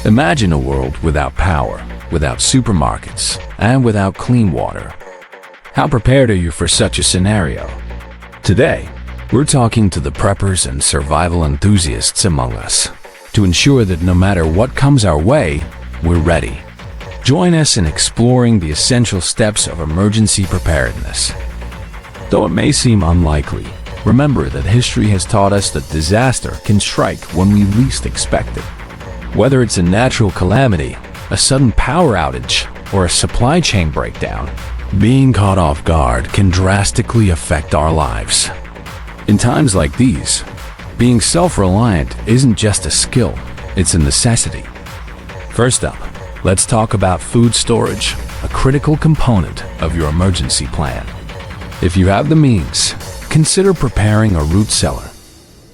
Imagine a world without power, without supermarkets, and without clean water. How prepared are you for such a scenario? Today, we're talking to the preppers and survival enthusiasts among us to ensure that no matter what comes our way, we're ready. Join us in exploring the essential steps of emergency preparedness. Though it may seem unlikely, remember that history has taught us that disaster can strike when we least expect it. Whether it's a natural calamity, a sudden power outage, or a supply chain breakdown, being caught off guard can drastically affect our lives. In times like these, being self-reliant isn't just a skill, it's a necessity. First up, let's talk about food storage, a critical component of your emergency plan. If you have the means, consider preparing a root cellar.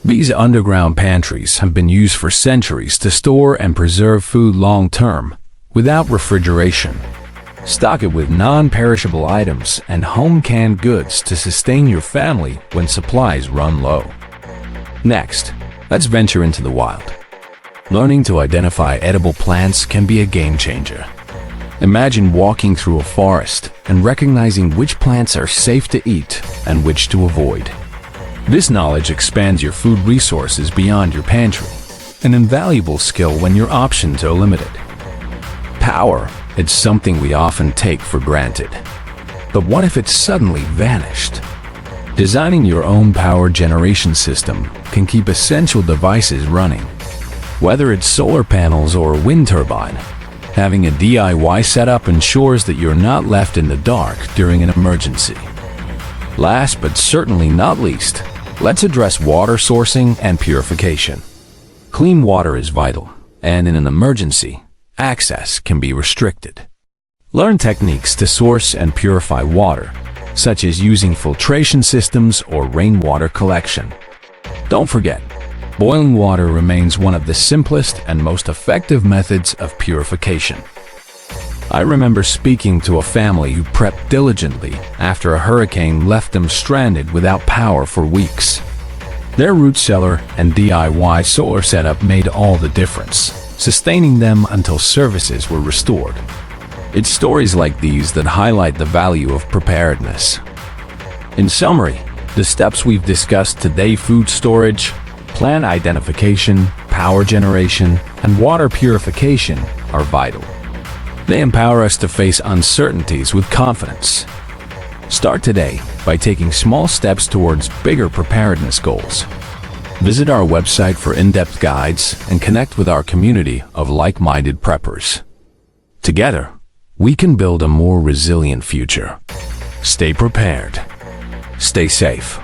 These underground pantries have been used for centuries to store and preserve food long-term, without refrigeration. Stock it with non-perishable items and home-canned goods to sustain your family when supplies run low. Next, let's venture into the wild. Learning to identify edible plants can be a game changer. Imagine walking through a forest and recognizing which plants are safe to eat and which to avoid. This knowledge expands your food resources beyond your pantry, an invaluable skill when your options are limited. Power, it's something we often take for granted. But what if it suddenly vanished? Designing your own power generation system can keep essential devices running. Whether it's solar panels or a wind turbine, having a DIY setup ensures that you're not left in the dark during an emergency. Last but certainly not least, let's address water sourcing and purification. Clean water is vital, and in an emergency, access can be restricted. Learn techniques to source and purify water, such as using filtration systems or rainwater collection. Don't forget, boiling water remains one of the simplest and most effective methods of purification. I remember speaking to a family who prepped diligently after a hurricane left them stranded without power for weeks. Their root cellar and DIY solar setup made all the difference, sustaining them until services were restored. It's stories like these that highlight the value of preparedness. In summary, the steps we've discussed today: food storage, plant identification, power generation, and water purification are vital. They empower us to face uncertainties with confidence. Start today by taking small steps towards bigger preparedness goals. Visit our website for in-depth guides and connect with our community of like-minded preppers. Together, we can build a more resilient future. Stay prepared. Stay safe.